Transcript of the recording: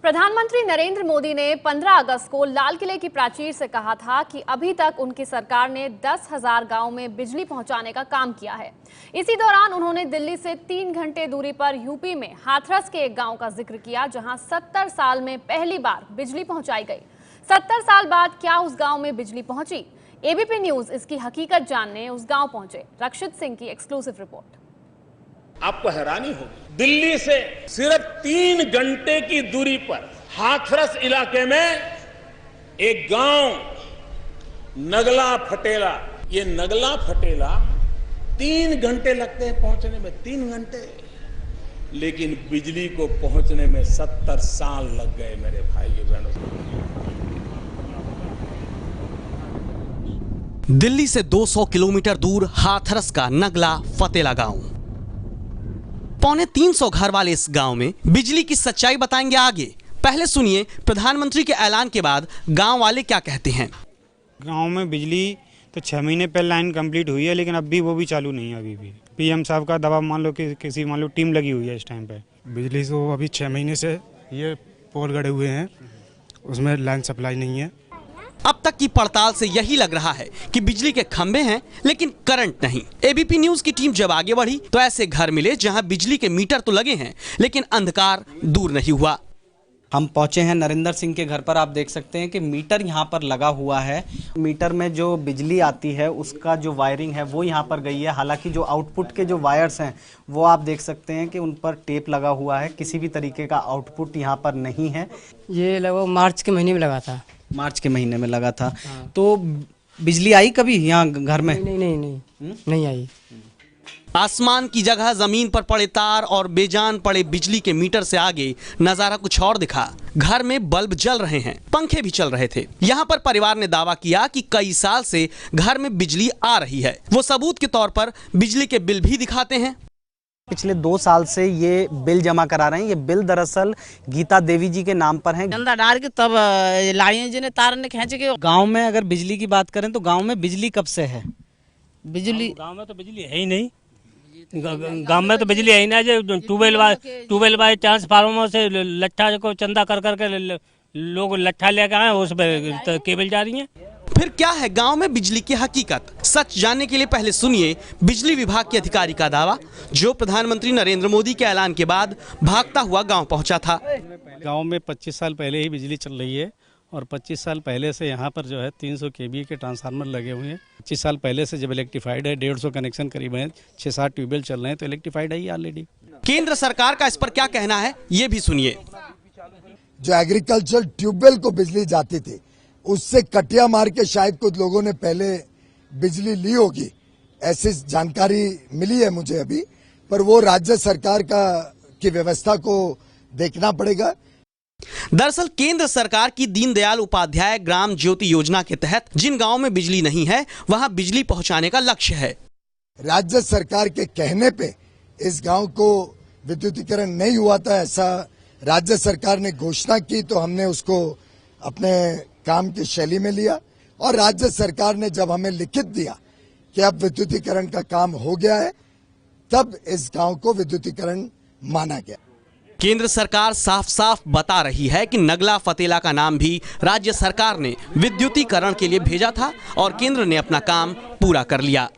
प्रधानमंत्री नरेंद्र मोदी ने 15 अगस्त को लाल किले की प्राचीर से कहा था कि अभी तक उनकी सरकार ने 10,000 गांव में बिजली पहुंचाने का काम किया है। इसी दौरान उन्होंने दिल्ली से 3 घंटे दूरी पर यूपी में हाथरस के एक गांव का जिक्र किया, जहां 70 साल में पहली बार बिजली पहुंचाई गई। 70 साल बाद क्या उस गांव में बिजली पहुंची? एबीपी न्यूज इसकी हकीकत जानने उस गांव पहुंचे। रक्षित सिंह की एक्सक्लूसिव रिपोर्ट। आपको हैरानी होगी, दिल्ली से सिर्फ 3 घंटे की दूरी पर हाथरस इलाके में एक गांव नगला फटेला, ये नगला फटेला 3 घंटे लगते हैं पहुंचने में, 3 घंटे, लेकिन बिजली को पहुंचने में 70 साल लग गए मेरे भाइयों बहनों। दिल्ली से 200 किलोमीटर दूर हाथरस का नगला फतेला गांव। पौने 300 घर वाले इस गांव में बिजली की सच्चाई बताएंगे आगे। पहले सुनिए प्रधानमंत्री के ऐलान के बाद गांव वाले क्या कहते हैं। गांव में बिजली तो 6 महीने पहले लाइन कंप्लीट हुई है, लेकिन अभी वो भी चालू नहीं है। अभी भी पीएम साहब का दबाव मान लो कि किसी मान लो टीम लगी हुई है इस टाइम पे। बिजली तो अभी 6 महीने से ये पोल गड़े हुए हैं, उसमें लाइन सप्लाई नहीं है। अब तक की पड़ताल से यही लग रहा है कि बिजली के खंभे हैं लेकिन करंट नहीं। एबीपी न्यूज की टीम जब आगे बढ़ी तो ऐसे घर मिले जहां बिजली के मीटर तो लगे हैं लेकिन अंधकार दूर नहीं हुआ। हम पहुंचे हैं नरेंद्र सिंह के घर पर। आप देख सकते हैं कि मीटर यहां पर लगा हुआ है। मीटर में जो बिजली आती है उसका जो वायरिंग है वो यहां पर गई है। हालांकि जो आउटपुट के जो वायर्स हैं वो आप देख सकते हैं कि उन पर टेप लगा हुआ है। किसी भी तरीके का आउटपुट यहां पर नहीं है। ये लगभग मार्च के महीने में लगा था। मार्च के महीने में लगा था। तो बिजली आई कभी यहाँ घर में? नहीं आई। आसमान की जगह जमीन पर पड़े तार और बेजान पड़े बिजली के मीटर से आगे नजारा कुछ और दिखा। घर में बल्ब जल रहे हैं, पंखे भी चल रहे थे। यहाँ पर परिवार ने दावा किया कि कई साल से घर में बिजली आ रही है। वो सबूत के तौर पर बिजली के बिल भी दिखाते हैं। पिछले 2 साल से ये बिल जमा करा रहे हैं। ये बिल दरअसल गीता देवी जी के नाम पर है। चंदा डाल के तब लाइन जी ने तार ने खींच के। गांव में अगर बिजली की बात करें तो गांव में बिजली कब से है? बिजली गांव में तो बिजली है ही नहीं। गांव में तो बिजली है ही नहीं। जो ट्यूबवेल बाय ट्रांसफार्मर से लट्ठा को चंदा कर करके लोग लट्ठा लेकर आए, उस पर केबल जा रही है। फिर क्या है गांव में बिजली की हकीकत? सच जानने के लिए पहले सुनिए बिजली विभाग के अधिकारी का दावा, जो प्रधानमंत्री नरेंद्र मोदी के ऐलान के बाद भागता हुआ गांव पहुंचा था। गांव में 25 साल पहले ही बिजली चल रही है और 25 साल पहले से यहां पर जो है 300 kVA के ट्रांसफार्मर लगे हुए हैं। 25 साल पहले से जब इलेक्ट्रीफाइड है, 150 कनेक्शन करीब है, 6-7 ट्यूबवेल चल रहे हैं, तो इलेक्ट्रीफाइड है ऑलरेडी। केंद्र सरकार का इस पर क्या कहना है ये भी सुनिए। जो एग्रीकल्चर ट्यूबवेल को बिजली जाती थी उससे कटिया मार के शायद कुछ लोगों ने पहले बिजली ली होगी, ऐसी जानकारी मिली है मुझे अभी, पर वो राज्य सरकार की व्यवस्था को देखना पड़ेगा। दरअसल केंद्र सरकार की दीनदयाल उपाध्याय ग्राम ज्योति योजना के तहत जिन गांवों में बिजली नहीं है वहां बिजली पहुंचाने का लक्ष्य है। राज्य सरकार के कहने पे इस गांव को विद्युतीकरण नहीं हुआ था, ऐसा राज्य सरकार ने घोषणा की, तो हमने उसको अपने काम की शैली में लिया और राज्य सरकार ने जब हमें लिखित दिया कि अब विद्युतीकरण का काम हो गया है, तब इस गांव को विद्युतीकरण माना गया। केंद्र सरकार साफ साफ बता रही है कि नगला फतेला का नाम भी राज्य सरकार ने विद्युतीकरण के लिए भेजा था और केंद्र ने अपना काम पूरा कर लिया।